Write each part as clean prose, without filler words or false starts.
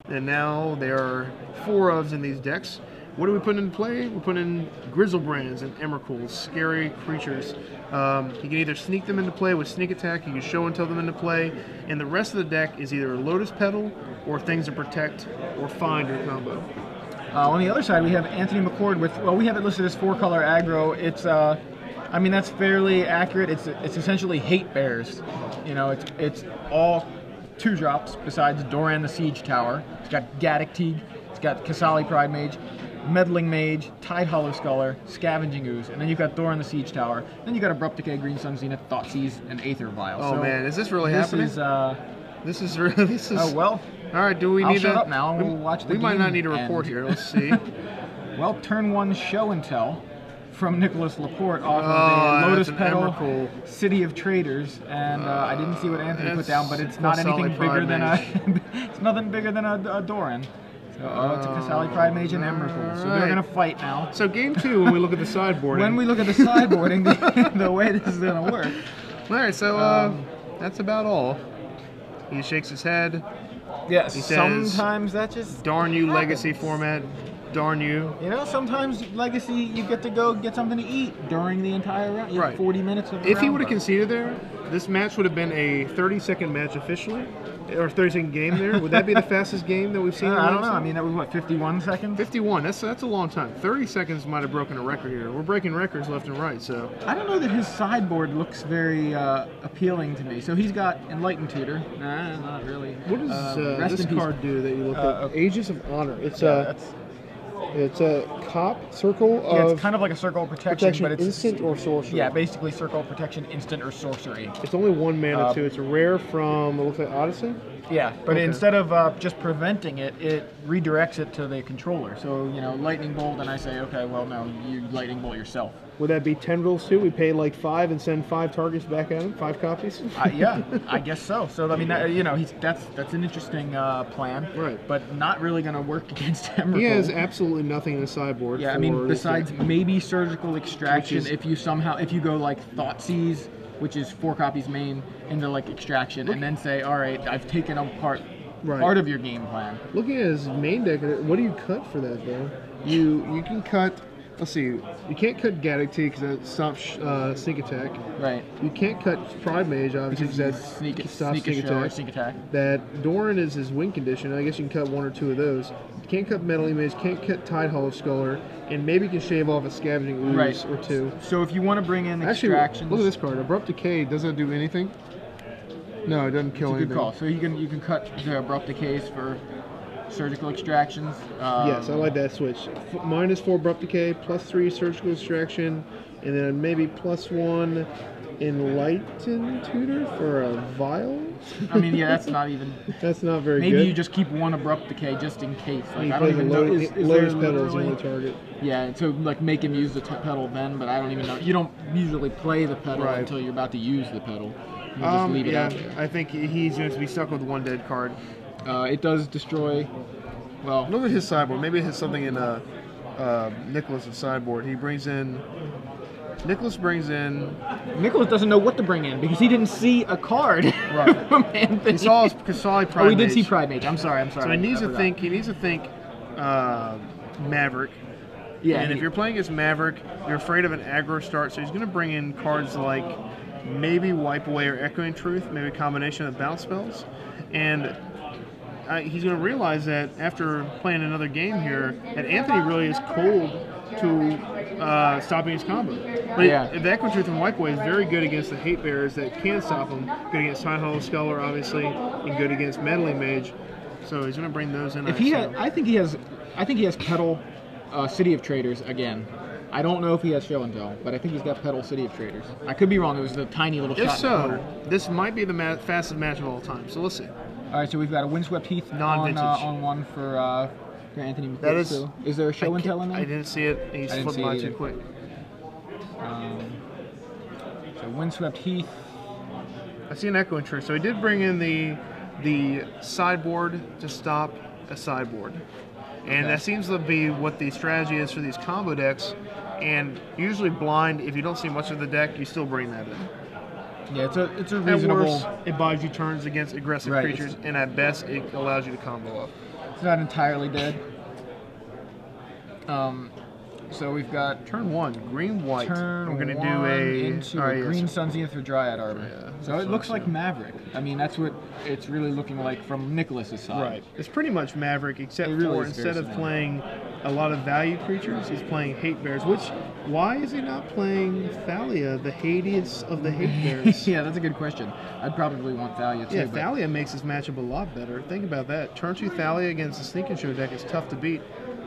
and now there are 4 ofs in these decks. What do we put into play? We put in Grizzlebrands and Emrakuls, scary creatures. You can either sneak them into play with sneak attack, you can show and tell them into play, and the rest of the deck is either Lotus Petal or things to protect or find your combo. On the other side, we have Anthony McCord with, well, we have it listed as 4-color aggro. It's, I mean, that's fairly accurate. It's essentially hate bears. You know, it's all 2-drops besides Doran the Siege Tower. It's got Gaddock Teague, it's got Kasali Pride Mage, Meddling Mage, Tide Hollow Sculler, Scavenging Ooze, and then you've got Doran the Siege Tower. Then you've got Abrupt Decay, Green Sun Zenith, Thoughtseized, and Aether Vial. Oh, so man, is this really happening? This is... Oh, well... All right, do we need shut up now and we'll watch the game. We might not need a report here. Let's see. Well, turn 1 show and tell from Nicholas LaPorte off of the Lotus Petal City of Traders, and I didn't see what Anthony put down, but it's not anything bigger than it's nothing bigger than a Doran. So, it's a Kasali Pride Mage and Emrakul. So they're gonna fight now. So game 2, when we look at the sideboarding. When we look at the sideboarding, the way this is gonna work. All right, so that's about all. He shakes his head. Yes, he says, sometimes that just darn you, happens. Legacy format. Darn you. You know, sometimes Legacy, you get to go get something to eat during the entire round. You have 40 minutes of the If he would have conceded there, this match would have been a 30-second match officially, or 30-second game there. Would that be the fastest game that we've seen? I don't know. I mean, that was what, 51 seconds? 51. That's a long time. 30 seconds might have broken a record here. We're breaking records left and right. So I don't know that his sideboard looks very appealing to me. So he's got Enlightened Tutor. Nah, not really. What does this card do that you look at? Aegis of Honor. It's it's a cop circle of... Yeah, it's kind of like a circle of protection, but it's... instant or sorcery. Yeah, basically circle of protection, instant or sorcery. It's only 1 mana too. It's a rare from, it looks like Odyssey? Yeah, but instead of just preventing it, it redirects it to the controller. So, you know, Lightning Bolt, and I say, okay, well, no, you Lightning Bolt yourself. Would that be tendrils too? We pay like 5 and send 5 targets back at him, 5 copies. Yeah, I guess so. So I mean, you know, that's an interesting plan, right? But not really going to work against Emrakul. He has absolutely nothing in the sideboard. Yeah, I mean, besides maybe Surgical Extraction, if you go like Thoughtseize, which is 4 copies main, into like Extraction, and then say, all right, I've taken apart part of your game plan. Looking at his main deck, what do you cut for that though? You can cut. Let's see. You can't cut Gaddock Teague because that stops sneak attack. Right. You can't cut Pride Mage obviously because that stops sneak attack. That Doran is his win condition. I guess you can cut 1 or 2 of those. You can't cut Meddling Mage. Can't cut Tide Hollow Sculler, and maybe you can shave off a Scavenging Ooze or 2. So if you want to bring in Extractions, actually, look at this card. Abrupt Decay. Does that do anything? No, it doesn't kill anything. It's a good call. So you can cut the Abrupt Decays for Surgical Extractions. Yes, I like that switch. -4 Abrupt Decay, +3 Surgical Extraction, and then maybe +1 Enlightened Tutor for a Vial? I mean, yeah, that's not even... That's not very good. Maybe you just keep 1 Abrupt Decay just in case. Like, I don't even know. Lotus Petal is the only target. Yeah, so like make him use the petal then, but I don't even know. You don't usually play the petal until you're about to use the petal. You just leave it out there. I think he's going to be stuck with 1 dead card. It does destroy. Well, look at his sideboard. Maybe it has something in Nicholas' sideboard. He brings in. Nicholas doesn't know what to bring in because he didn't see a card. Right. He saw his Kasali Pride Mage. Oh, he did see Pride Mage. I'm sorry. So he needs to think. He needs to think. Maverick. Yeah. And if you're playing as Maverick, you're afraid of an aggro start. So he's going to bring in cards like maybe Wipe Away or Echoing Truth, maybe a combination of bounce spells, and. He's going to realize that after playing another game here, that Anthony really is cold to stopping his combo. But the Echo Truth and Wipe Away is very good against the Hate Bearers that can stop him. Good against Tide Hollow Sculler, obviously, and good against Meddling Mage. So he's going to bring those in. I think he has Petal City of Traders again. I don't know if he has Show and Tell, but I think he's got Petal City of Traders. I could be wrong. It was the tiny little shot. If so, this might be the fastest match of all time. So let's see. All right, so we've got a Windswept Heath on 1 for Anthony McCord. That is. Is there a Show and Tell in there? I didn't see it. He flipped by too quick. So Windswept Heath. I see an Echoing Truth. So he did bring in the sideboard to stop a sideboard. And that seems to be what the strategy is for these combo decks. And usually blind, if you don't see much of the deck, you still bring that in. Yeah, it's a reasonable... At worst, it buys you turns against aggressive creatures, and at best, it allows you to combo up. It's not entirely dead. So we've got Turn 1, green white. turn I'm gonna one do a into oh, a yes. green Sun Zenith for Dryad Arbor. Yeah, so that's it what looks I like said. Maverick. I mean, that's what it's really looking like from Nicholas's side. Right. It's pretty much Maverick, except It really for is very instead of similar. playing a lot of value creatures, he's playing hate bears. Which, why is he not playing Thalia, the hatiest of the hate bears? Yeah, that's a good question. I'd probably want Thalia too. Yeah, but Thalia makes this matchup a lot better. Think about that. Turn 2 Thalia against the Sneak and Show deck is tough to beat.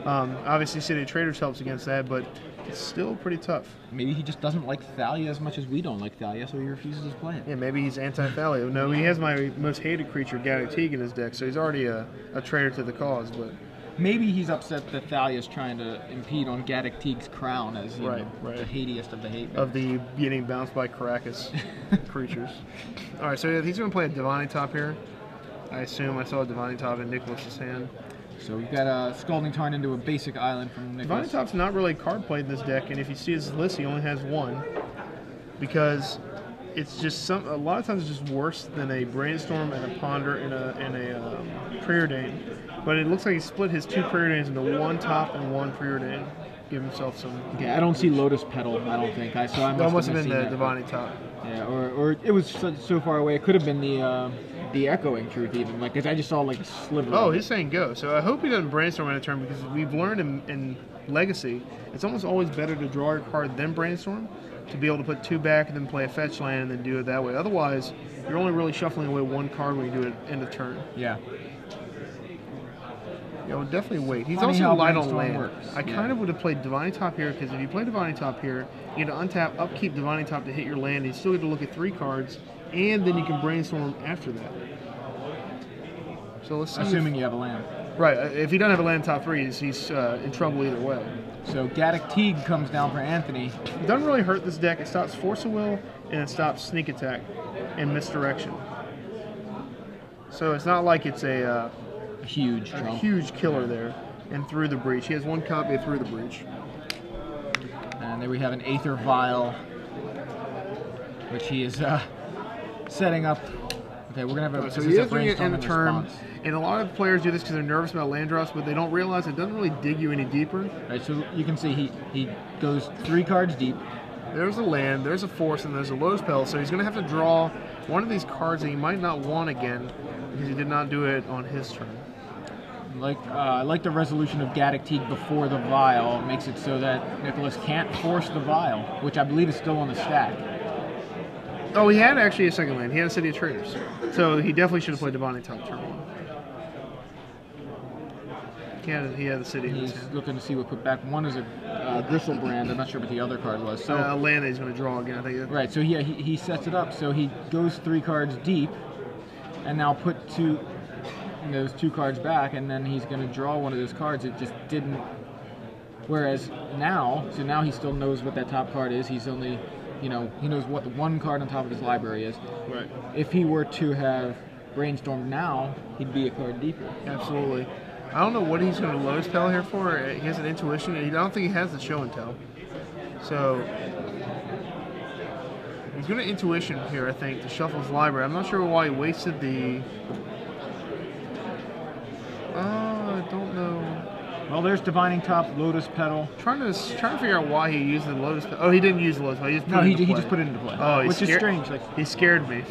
Obviously, City of Traders helps against that, but it's still pretty tough. maybe he just doesn't like Thalia as much as we don't like Thalia, so he refuses to play it. Yeah, maybe he's anti-Thalia. No, he has my most hated creature, Gaddock Teague, in his deck, so he's already a traitor to the cause. But Maybe he's upset that Thalia's trying to impede on Gaddock Teague's crown as you Right, know, right. the hatiest of the hate. of the getting bounced by Caracas creatures. All right, so yeah, he's going to play a Divining Top here. I assume I saw a Divining Top in Nicholas's hand. So we've got a Scalding Tarn into a basic island from Divining Nicholas. Top's not really card played in this deck, and if you see his list, he only has one because it's just a lot of times it's just worse than a Brainstorm and a Ponder and a Preordain. But it looks like he split his 2 Preordains into 1 top and 1 Preordain. Give himself some. Okay, I don't see Lotus Petal, I don't think. I That must have been missing the that. Divining Top. Yeah, or it was so far away. It could have been the Echoing Truth even. Like, 'cause I just saw like a sliver. Oh, of he's it. saying go. So I hope he doesn't brainstorm in a turn because we've learned in Legacy, it's almost always better to draw your card then brainstorm to be able to put 2 back and then play a fetch land and then do it that way. Otherwise, you're only really shuffling away 1 card when you do it end of turn. Yeah. Yeah, we'll definitely wait. He's Funny also how light on Brainstorm land. works. I Yeah. kind of would have played Divining Top here because if you play Divining Top here, you get to untap, upkeep Divining Top to hit your land. And you still get to look at 3 cards, and then you can brainstorm after that. So let's see. Assuming you have a land. Right, if he doesn't have a land in top 3, he's in trouble either way. So Gaddock Teague comes down for Anthony. It doesn't really hurt this deck. It stops Force of Will and it stops Sneak Attack and Misdirection. So it's not like it's a Huge trump. huge killer there. And Through the Breach. He has 1 copy of Through the Breach. And there we have an Aether Vial, which he is setting up. Okay, we're gonna have a, So this he is a is doing it in brainstorm the in turn. response. And a lot of players do this because they're nervous about land drops, but they don't realize it doesn't really dig you any deeper. Right, so you can see he goes 3 cards deep. There's a land, there's a force, and there's a Lotus Petal, so he's going to have to draw one of these cards that he might not want again because he did not do it on his turn. I like the resolution of Gaddock Teague before the Vial. It makes it so that Nicholas can't force the Vial, which I believe is still on the stack. Oh, he had actually a second land. He had a City of Traders. So he definitely should have played Divining Top turn 1. He had the City in his He's hand. looking to see what put back. One is a Gristlebrand. I'm not sure what the other card was. So A land that he's going to draw again, I think. right, so yeah, he sets it up. So he goes 3 cards deep, and now put those 2 cards back, and then he's going to draw one of those cards. It just didn't. Whereas now, so now he still knows what that top card is. He's only, he knows what the 1 card on top of his library is. Right. If he were to have brainstormed now, he'd be a card deeper. Absolutely. I don't know what he's going to Lotus Petal here for. He has an intuition. I don't think he has the show and tell. So he's going to intuition here, I think, to shuffle his library. I'm not sure why he wasted the. I don't know. Well, there's Divining Top, Lotus Petal. Trying to figure out why he used the Lotus Petal. Oh, he didn't use the Lotus Petal. He just put No, it he into play. just put it into play. Oh, which is strange. Like, he scared me.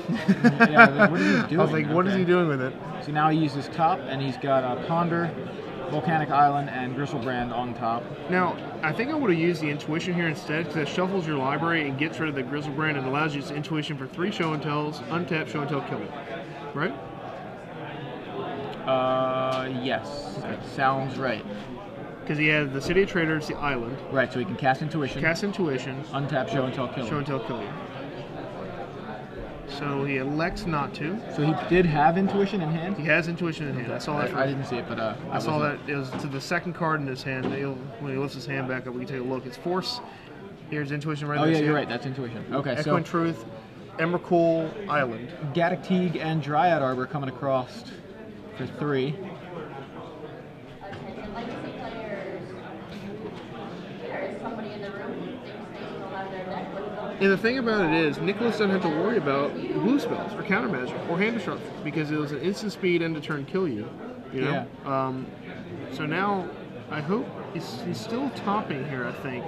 yeah, like, what is he doing? I was like, what is he doing with it? So now he uses top, and he's got a Ponder, Volcanic Island, and Gristlebrand on top. Now, I think I would have used the intuition here instead because it shuffles your library and gets rid of the Grizzlebrand and allows you to intuition for 3 show and tells, untap show and tell, kill it. Right? Yes, that sounds right. Because he has the City of Traders, the island, Right, so he can cast Intuition, cast intuition, untap Show and Tell Killer. show and tell, kill you. So he elects not to. So he did have Intuition in hand? He has intuition in hand. I saw that. I didn't see it, but I saw that it was to the 2nd card in his hand. When he lifts his hand back up, we can take a look. It's Force. Here's intuition right Oh there. yeah, See you're it? right, that's Intuition. Okay, Echoing so Truth, Emrakul, Island. Gaddock Teague and Dryad Arbor coming across for 3. And the thing about it is, Nicholas doesn't have to worry about blue spells or counter magic or hand destruction because it was an instant speed end of turn kill you. You know? So now, I hope he's still topping here, I think.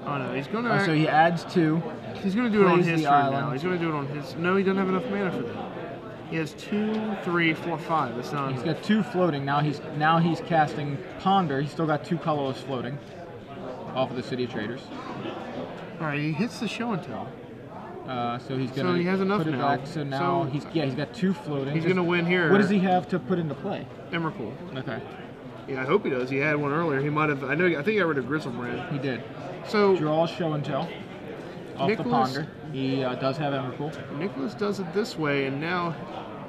Oh no, he's going to... so he adds 2. He's going to do it on plays his the turn island. now. He's going to do it on his... No, he doesn't have enough mana for that. He has 2, 3, 4, 5. That's not He's enough. got 2 floating. Now he's casting Ponder. He's still got 2 colorless floating off of the City of Traders. All right, he hits the show and tell. So he's gonna So he has enough put it now. back. So now So he's got 2 floating. He's going to win here. What does he have to put into play? Emrakul. Okay, Yeah, I hope he does. He had one earlier. He might have... I think he got rid of Grizzlebrand. he did. So Draws show and tell off the Nicholas- Ponder. He does have Emrakul. Nicholas does it this way, and now...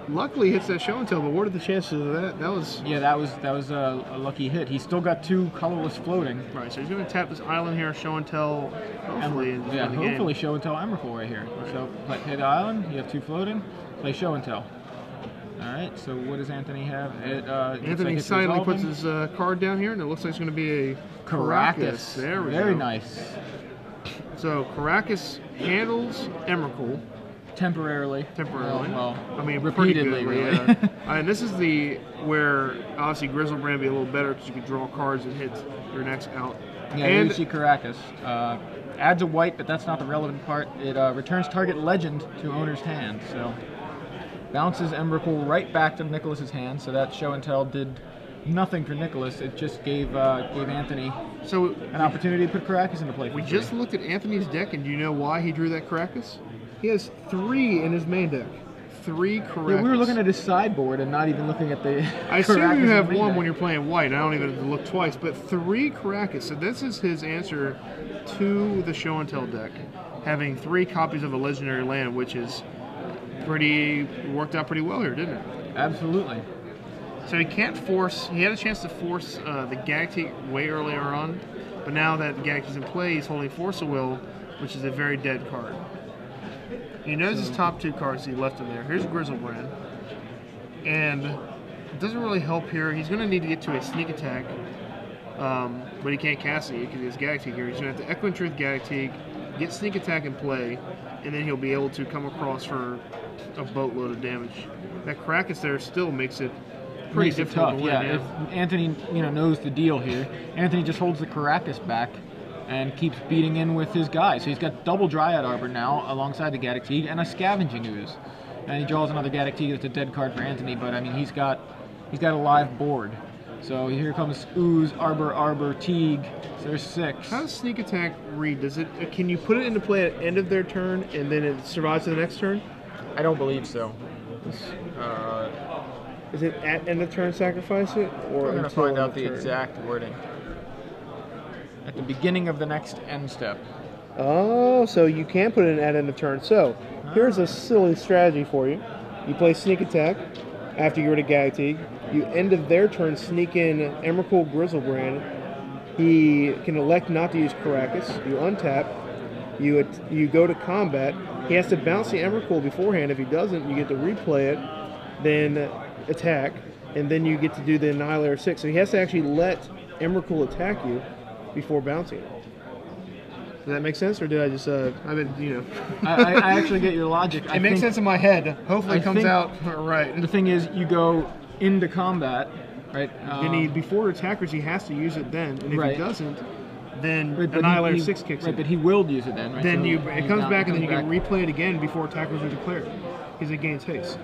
Luckily hits that show and tell, but what are the chances of that? That was... Yeah, that was a lucky hit. He's still got 2 colorless floating. Right, so he's going to tap this island here, show and tell, hopefully, and just Yeah, win the game. hopefully show and tell Emrakul right here. So play the island. You have 2 floating. Play show and tell. All right. So what does Anthony have? Anthony silently puts his card down here, and it looks like it's going to be a Caracas. There we go. Very nice. So Caracas handles Emrakul Temporarily. temporarily. I mean, repeatedly, pretty good, really. Yeah. And this is where obviously Grizzlebrand be a little better because you can draw cards and hit your next out. Yeah, and you see Caracas. Adds a white, but that's not the relevant part. It returns target legend to owner's hand. So bounces Emrakul right back to Nicholas's hand. So that show and tell did nothing for Nicholas. It just gave Anthony an opportunity to put Caracas into play. We just looked at Anthony's deck, and do you know why he drew that Caracas? He has 3 in his main deck. 3 Caracas. Yeah, we were looking at his sideboard and not even looking at the. I assume Caracas you have main one deck. when you're playing white. I don't even have to look twice, but 3 Caracas. So this is his answer to the show and tell deck, having 3 copies of a legendary land, which is worked out pretty well here, didn't it? Absolutely. So he can't force. He had a chance to force the Galactic way earlier on, but now that the Galactic is in play, he's holding Force of Will, which is a very dead card. He knows his top 2 cards he left in there. Here's Grizzlebrand, and it doesn't really help here. He's going to need to get to a sneak attack, but he can't cast it because he has Galactic here. He's going to have to Echo and Truth Galactic, get sneak attack in play, and then he'll be able to come across for a boatload of damage. That Caracas there still makes it pretty Makes it difficult tough. to win. Yeah, if Anthony knows the deal here, Anthony just holds the Caracas back and keeps beating in with his guys. So he's got double Dryad Arbor now alongside the Galactic and a Scavenging Ooze. And he draws another Galactic that's a dead card for Anthony, but I mean he's got a live board. So here comes Ooze, Arbor, Teague. So there's 6. How does sneak attack read? Can you put it into play at the end of their turn and then it survives to the next turn? I don't believe so. Is it at end of turn sacrifice it, or We're going to until find end out of the turn? exact wording. At the beginning of the next end step. Oh, so you can put it in at end of turn. So here's a silly strategy for you. You play sneak attack after you get rid of Galactic. You end of their turn sneak in Emrakul Grizzlebrand. He can elect not to use Caracas. You untap. You go to combat. He has to bounce the Emrakul beforehand. If he doesn't, you get to replay it, then attack, and then you get to do the Annihilator 6. So he has to actually let Emrakul attack you before bouncing it. Does that make sense, or did I just, I've been, I actually get your logic. It makes sense in my head. Hopefully it comes think- out right. The thing is, you go into combat, right? Before attackers, he has to use it then, and if Right. he doesn't, then Right, but Annihilator he- 6 kicks right, in. but he willed use it then, right? Then So it comes back, and then you comes can replay it again before attackers are declared, because it gains haste.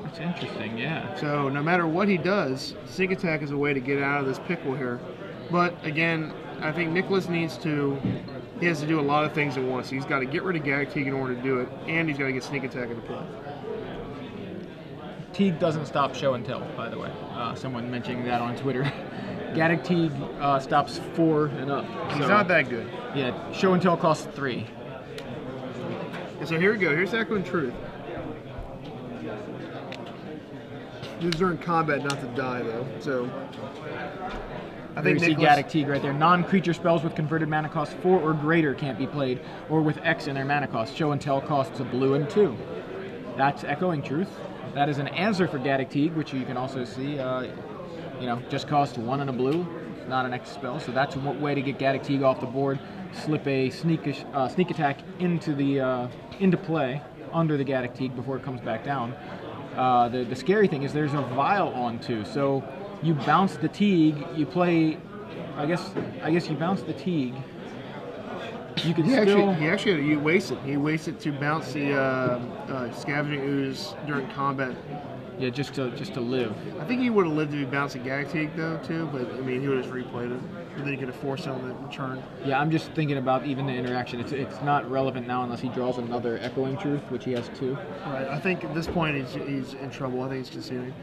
That's interesting, yeah. So no matter what he does, sneak attack is a way to get out of this pickle here. But again, I think Nicholas he has to do a lot of things at once. He's got to get rid of Galactic in order to do it, and he's got to get sneak attack into play. Teague doesn't stop show and tell, by the way. Someone mentioning that on Twitter. Gaddock Teague stops 4 and up. He's So, not that good. Yeah, show and tell costs 3. And so here we go. Here's Echo and Truth. These are in combat, not to die, though. So I think You see Nicholas... Gaddock Teague right there. Non-creature spells with converted mana cost 4 or greater can't be played, or with X in their mana cost. Show and tell costs a blue and 2. That's Echoing Truth. That is an answer for Gaddock Teague, which you can also see, just costs 1 and a blue. It's not an X spell, so that's one way to get Gaddock Teague off the board. Slip a sneak attack into play under the Gaddock Teague before it comes back down. the scary thing is there's a vial on too. So you bounce the Teague, you play. I guess you bounce the Teague. You can you waste it. He wasted to bounce the Scavenging Ooze during combat. Yeah, just to live. I think he would have lived to be bouncing Gag though too, but I mean he would have just replayed it. And then he could have forced on the return. Yeah, I'm just thinking about even the interaction. It's not relevant now unless he draws another Echoing Truth, which he has 2. Right. I think at this point he's in trouble. I think he's conceding.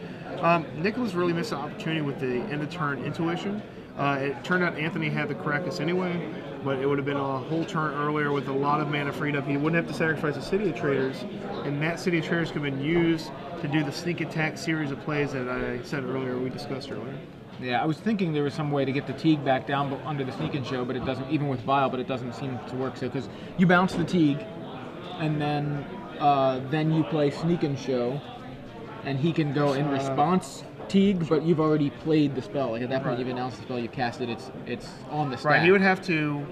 Nicholas really missed the opportunity with the end of turn intuition. It turned out Anthony had the Caracas anyway, but it would have been a whole turn earlier with a lot of mana freed up. He wouldn't have to sacrifice a City of Traders, and that City of Traders could have been used to do the sneak attack series of plays that I said earlier, we discussed earlier. Yeah, I was thinking there was some way to get the Teague back down under the Sneak and Show, but it doesn't, even with Vial, but it doesn't seem to work. So, because you bounce the Teague, and then you play Sneak and Show, and he can go in response Teague, but you've already played the spell. Like at that point, you've announced the spell, you cast it. It's on the stack. Right. He would have to.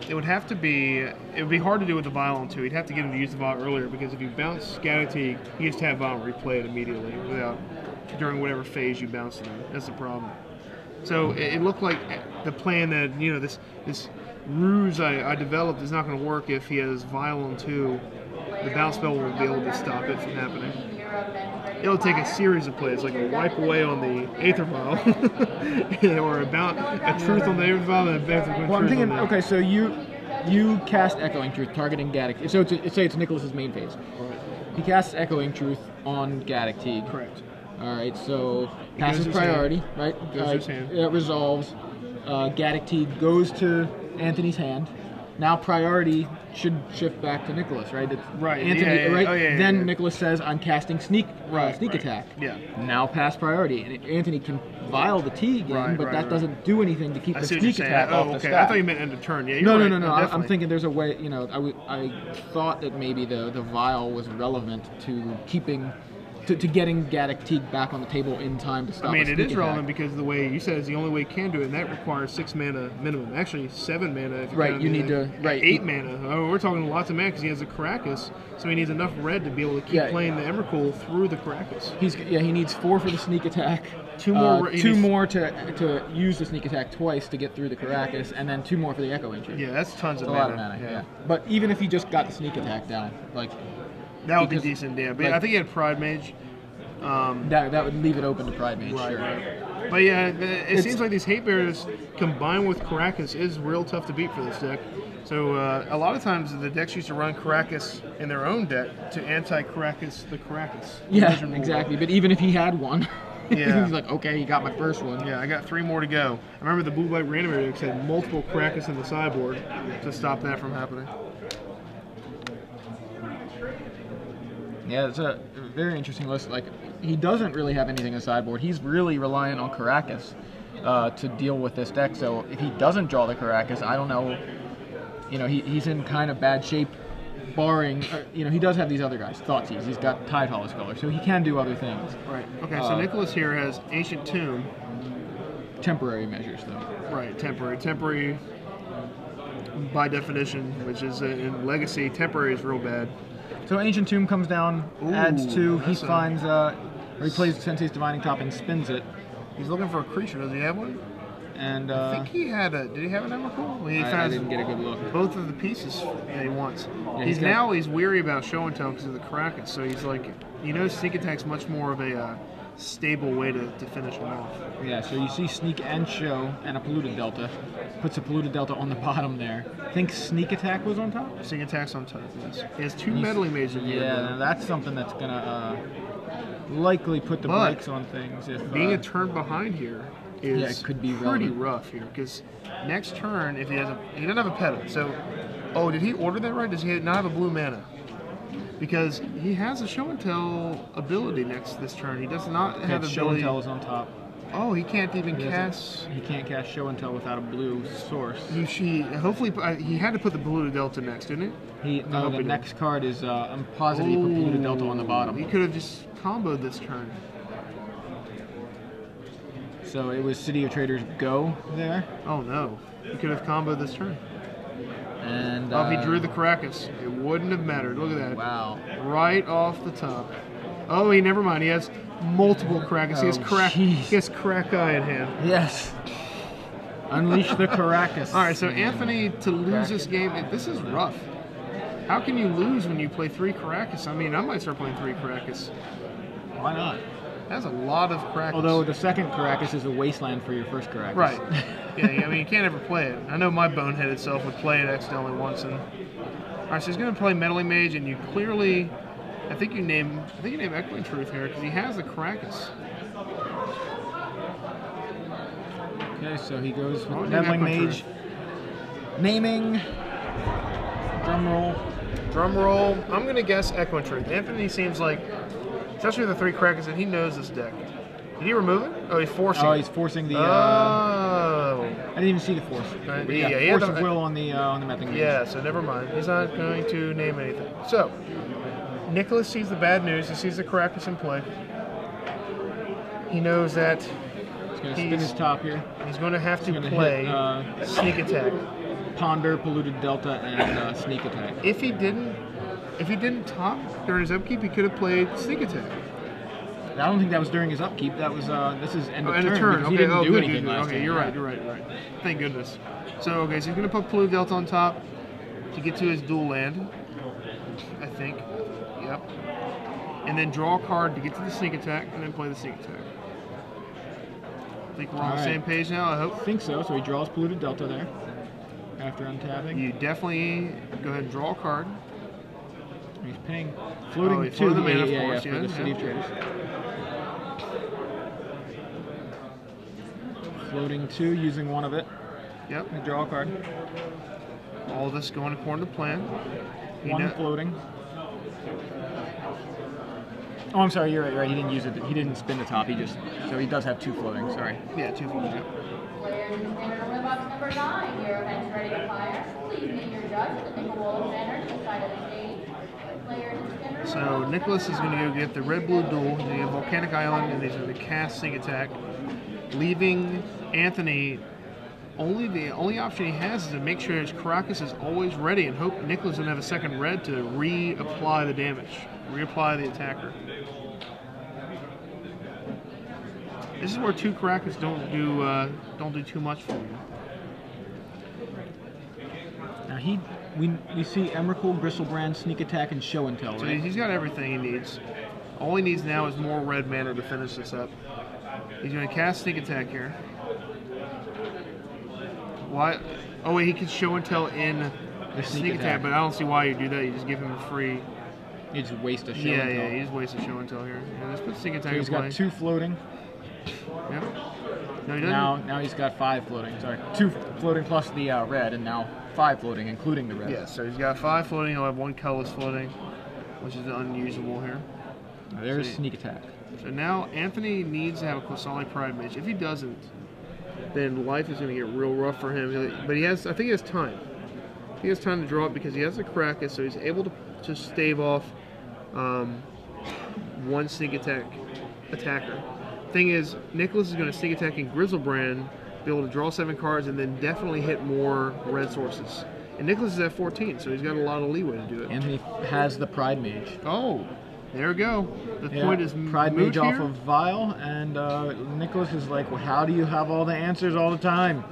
It would be hard to do with the Vial on 2. He'd have to get him to use the Vial earlier because if you bounce Scatter Teague, he has to have Vial replay it immediately during whatever phase you bounce it in. That's the problem. So it looked like the plan that this ruse I developed is not going to work if he has Vial on 2. The bounce spell won't be able to stop it from happening. It'll take a series of plays, like a Wipe Away on the Aether Vial, or a Truth on the Aether Vial, and a Truth on the I'm thinking, okay, so you cast Echoing Truth, targeting Gaddock. So say it's Nicholas's main phase. Right. He casts Echoing Truth on Gaddock Teague. Correct. All right, so passive priority, right? It resolves. Gaddock Teague goes to Anthony's hand. Now priority should shift back to Nicholas, right? Right. Anthony, right? Oh, yeah, then Nicholas says, "I'm casting sneak attack." Yeah. Now pass priority, and Anthony can Vial the Teague in, but that doesn't do anything to keep the sneak attack off the stack. I thought you meant end of turn. Yeah. No. I'm thinking there's a way. I thought that maybe the Vial was relevant to keeping. To getting Gaddock Teague back on the table in time to stop. I mean, it is attack. relevant because the way you said is the only way you can do it, and that requires 6 mana minimum. Actually, 7 mana. If you need to 8 mana. Oh, we're talking lots of mana because he has a Caracas, so he needs enough red to be able to keep playing the Emrakul through the Caracas. He needs 4 for the sneak attack. 2 more to use the sneak attack twice to get through the Caracas, and then 2 more for the Echoing Truth. Yeah, that's tons of mana. A lot of mana. Yeah. But even if he just got the sneak attack down, that would be decent, yeah. But I think he had Pride Mage. That would leave it open to Pride Mage, right, sure. Right. But yeah, it seems like these Hate Bears combined with Caracas is real tough to beat for this deck. So a lot of times the decks used to run Caracas in their own deck to anti-Caracas the Caracas. Yeah, exactly. But even if he had one, yeah. he's like, okay, he got my first one. Yeah, I got 3 more to go. I remember the Blue White Reanimator decks had multiple Caracas in the sideboard to stop that from happening. Yeah, it's a very interesting list. Like, he doesn't really have anything in the sideboard. He's really reliant on Caracas to deal with this deck. So if he doesn't draw the Caracas, I don't know. He's in kind of bad shape, barring. He does have these other guys. Thoughtseize. He's got Tide Hollow Speller, so he can do other things. Right. Okay. So Nicholas here has Ancient Tomb. Temporary measures, though. Right. Temporary. By definition, which is in Legacy, temporary is real bad. So Ancient Tomb comes down, adds 2. He finds, he plays Sensei's Divining Top and spins it. He's looking for a creature. Does he have one? And I think he had a. Did he have an Emrakul? I didn't get a good look. Both of the pieces that he wants. Yeah, he's weary about show and tell because of the Caracas. So he's like, Sneak Attack's much more of a stable way to finish him off. Yeah. So you see Sneak and Show and a Polluted Delta. Puts a Polluted Delta on the bottom there. Think Sneak Attack was on top? Sneak Attack's on top, yes. He has 2 Meddling Mages. Yeah, that's something that's going to likely put the brakes on things. If being a turn behind here is it could be pretty rough here. Because next turn, if he doesn't have a Peta. So, did he order that right? Does he not have a blue mana? Because he has a Show and Tell ability this turn. He does not have the Show and Tell is on top. Oh, he can't even cast. He can't cast Show and Tell without a blue source. Hopefully, he had to put the Polluted Delta next, didn't he? The next card is. I'm positive he put Polluted Delta on the bottom. He could have just comboed this turn. So it was City of Traders go there. Oh no, he could have comboed this turn. And if he drew the Caracas, it wouldn't have mattered. Look at that. Wow. Right off the top. Oh, never mind. He has multiple Caracas. He jeez. has Caracas in hand. Yes. Unleash the Caracas. All right, so Anthony, to lose this game, this is rough. How can you lose when you play 3 Caracas? I mean, I might start playing 3 Caracas. Why not? That's a lot of Caracas. Although the second Caracas is a wasteland for your first Caracas. Right. Yeah, I mean, you can't ever play it. I know my boneheaded self would play it accidentally once. All right, so he's going to play Meddling Mage, and you clearly, I think you name Echoing Truth here because he has the Caracas. Okay, so he goes with Meddling Mage. Naming. Drum roll. Drum roll. I'm going to guess Echoing Truth. Anthony seems like, especially with the 3 Caracas, that he knows this deck. Did he remove it? Oh, he's forcing. Oh, he's forcing the. Oh. I didn't even see the force. Yeah, force of will on the Meddling Mage. Yeah, so never mind. He's not going to name anything. So, Nicholas sees the bad news. He sees the Caracas in play. He knows that He's going to spin his top here. He's going to have to play Sneak Attack. Ponder, Polluted Delta, and Sneak Attack. If he didn't top during his upkeep, he could have played Sneak Attack. I don't think that was during his upkeep. That was this is end of turn. Okay, He didn't do anything last okay, time. you're right. Thank goodness. So he's going to put Polluted Delta on top to get to his dual land. I think. Yep. And then draw a card to get to the Sneak Attack, and then play the Sneak Attack. I think we're on the same page now, I hope. I think so. So he draws Polluted Delta there after untapping. You definitely go ahead and draw a card. He's paying floating for the mana, for the City of Traders. Floating 2, using one of it. Yep. I draw a card. All this going according to plan. One floating. Oh, I'm sorry. You're right. He didn't use it. He didn't spin the top. So he does have 2 floating. Sorry. Yeah, 2 floating. Yep. Players in standard room box number 9. Your event's ready to fire. Please meet your judge at the nickel wall of banner to the side of the stage. Players in standard room So Nicholas is going to go get the red-blue duel, the Volcanic Island, and he's going to cast Sneak Attack, leaving Anthony. The only option he has is to make sure his Caracas is always ready and hope Nicholas doesn't have a second red to reapply the damage, reapply the attacker. This is where 2 Caracas don't do too much for you. Now we see Emrakul, Gristlebrand, Sneak Attack, and Show and Tell, So right? he's got everything he needs. All he needs now is more red mana to finish this up. He's going to cast Sneak Attack here. Why? Oh wait, he can Show and Tell in The Sneak Attack, but I don't see why you do that. You just give him a free. You just waste a Show and Tell. Yeah, you just waste a Show and Tell here. Yeah, let's put Sneak Attack So he's in play. got 2 floating. Yep. No, he doesn't. Now he's got 5 floating. Sorry, 2 floating plus the red, and now 5 floating, including the red. Yeah, so he's got 5 floating. He'll have 1 colorless floating, which is unusable here. Now there's Sneak Attack. So now Anthony needs to have a Quasali Pride Mage. If he doesn't, then life is going to get real rough for him. But I think he has time. He has time to draw it because he has the Caracas, so he's able to stave off 1 Sneak Attack attacker. Thing is, Nicholas is going to Sneak Attack in Grizzlebrand, be able to draw 7 cards, and then definitely hit more red sources. And Nicholas is at 14, so he's got a lot of leeway to do it. Anthony has the Pride Mage. Oh, there we go. The point is Pride Mage here. off of Vial, and Nicholas is like, well, how do you have all the answers all the time?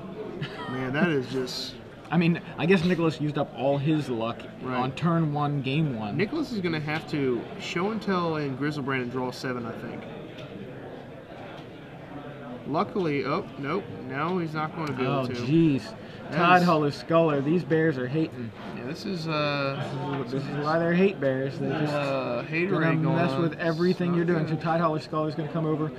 Man, that is just... I mean, I guess Nicholas used up all his luck on turn 1, game 1. Nicholas is going to have to Show and Tell in Grizzlebrand and draw 7, I think. Luckily, oh, nope, now he's not going to be able to. Oh, jeez. Tidehollow Sculler, these bears are hating. Yeah, this is why they're hate bears. They're just haterade gonna mess with everything you're doing. So Tidehollow Sculler is going to come over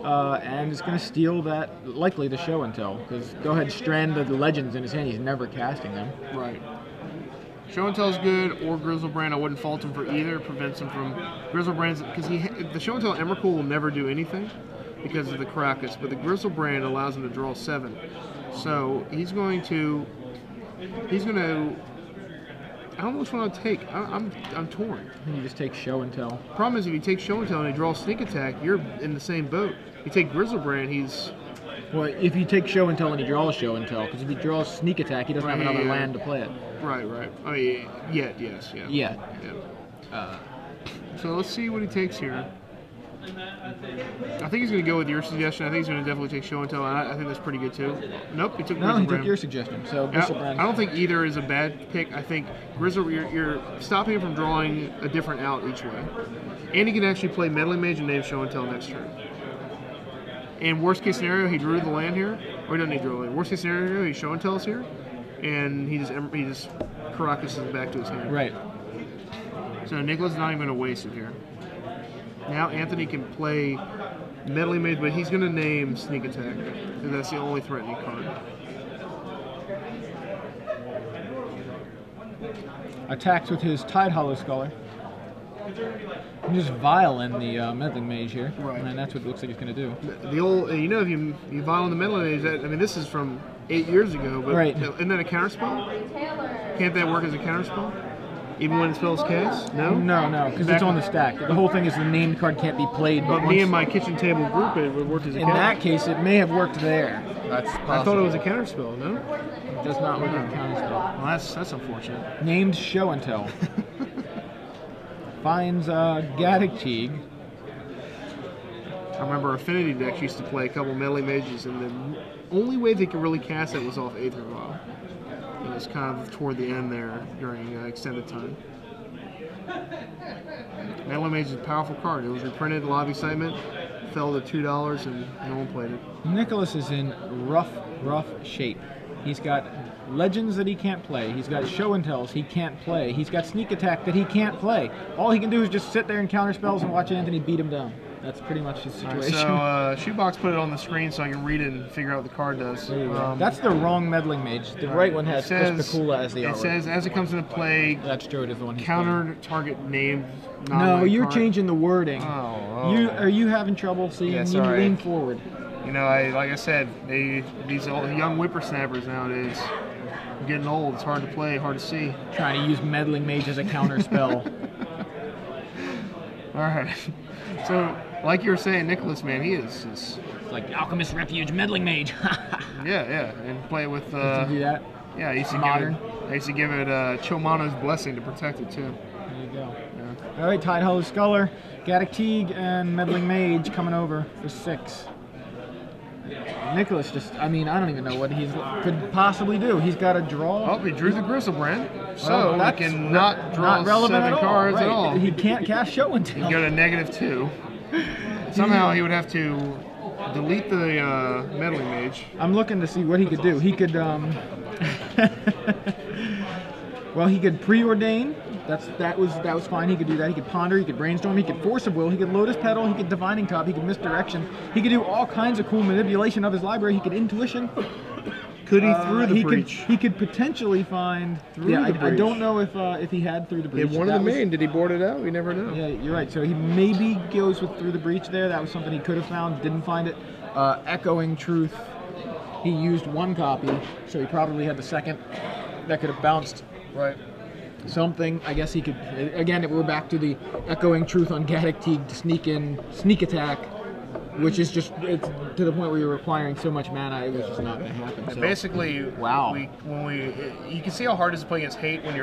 and it's going to steal that, likely the Show and Tell, because go ahead, strand the legends in his hand. He's never casting them. Right. Show and Tell is good, or Grizzlebrand. I wouldn't fault him for either. It prevents him from Grizzlebrand's, because the Show and Tell Emrakul will never do anything because of the Caracas, but the Grizzlebrand allows him to draw 7. So he's going to. I don't know which one I'll take. I'm torn. You just take Show and Tell. Problem is, if you take Show and Tell and he draws Sneak Attack, you're in the same boat. You take Grizzlebrand, he's. Well, if you take Show and Tell and he draws Show and Tell, because if he draws Sneak Attack, he doesn't have another land to play it. Right. I mean, yes. Yeah. So let's see what he takes here. I think he's going to go with your suggestion. I think he's going to definitely take Show and Tell, and I think that's pretty good too. Nope, he took No, he took Grizzlebrand. your suggestion. So I Grizzlebrand. don't think either is a bad pick. I think you're stopping him from drawing a different out each way. And he can actually play Meddling Mage and Name Show and Tell next turn. And worst case scenario, he drew the land here. Or he doesn't need to draw the land. Worst case scenario, he Show and Tells here. And he just Caracas is back to his hand. Right. So Nicholas is not even going to waste it here. Now Anthony can play Meddling Mage, but he's going to name Sneak Attack. And that's the only threatening card. Attacks with his Tide Hollow Scholar. Just violin the Meddling Mage here. Right. And that's what it looks like he's going to do. The old, if you violin the Meddling Mage, I mean, this is from 8 years ago, but right. Isn't that a counterspell? Can't that work as a counterspell? Even when it spells cast? No? No, because it's on the stack. The whole thing is the named card can't be played. But me and my kitchen table group, it would work as a in that case, it may have worked there. That's possible. I thought it was a counterspell, no? It does not work as a counterspell. Well, that's unfortunate. Named Show and Tell. Finds Gaddock Teague. I remember Affinity decks used to play a couple Meddling Mages, and the only way they could really cast it was off Aether Vial. It was kind of toward the end there during extended time. Meddling Mage is a powerful card. It was reprinted, a lot of excitement, fell to $2, and no one played it. Nicholas is in rough shape. He's got Legends that he can't play. He's got Show and Tells he can't play. He's got Sneak Attack that he can't play. All he can do is just sit there and counter spells and watch Anthony beat him down. That's pretty much his situation. Right, so Shoebox put it on the screen so I can read it and figure out what the card does. That's the wrong Meddling Mage. The right one has Chris Pikula as the artwork. It says, as it comes into play, that's true. It is the one he's counter playing. target named. No, you're card. changing the wording. Are you having trouble seeing? Yeah, you sorry. lean forward. You know, like I said, these old, young whippersnappers nowadays are getting old. It's hard to play, hard to see. Trying to use Meddling Mage as a counter spell. All right. So, like you were saying, Nicholas, man, he is just... Like Alchemist Refuge, Meddling Mage. yeah, and play it with... Did you do that? Yeah, I used to give it Chomano's Blessing to protect it, too. There you go. Yeah. All right, Tide Hollow Scholar, Gaddock Teague, and Meddling Mage coming over for 6. Nicholas just, I mean, I don't even know what he could possibly do. He's got to draw. Oh, he drew the Grizzlebrand, so he can not draw not relevant 7 at all. cards Right. at all. He can't cast Show and Tell. He'd go to -2. Somehow he would have to delete the Meddling Mage. I'm looking to see what he could do. He could, well, he could preordain. That was fine. He could do that. He could ponder. He could brainstorm. He could force of will. He could lotus petal. He could divining top. He could misdirection. He could do all kinds of cool manipulation of his library. He could intuition. Could he through the breach? He could potentially find. Through the I breach. don't know if he had through the breach. He wanted the main. Did he board it out? We never know. Yeah, you're right. So he maybe goes with through the breach there. That was something he could have found. Didn't find it. Echoing Truth. He used 1 copy, so he probably had the second. That could have bounced. Right. Something, I guess he could, again, we're back to the Echoing Truth on Gaddock Teague to sneak attack, which is just, it's to the point where you're requiring so much mana, it was just not going to happen. So. Basically, wow. You can see how hard it is to play against hate when you're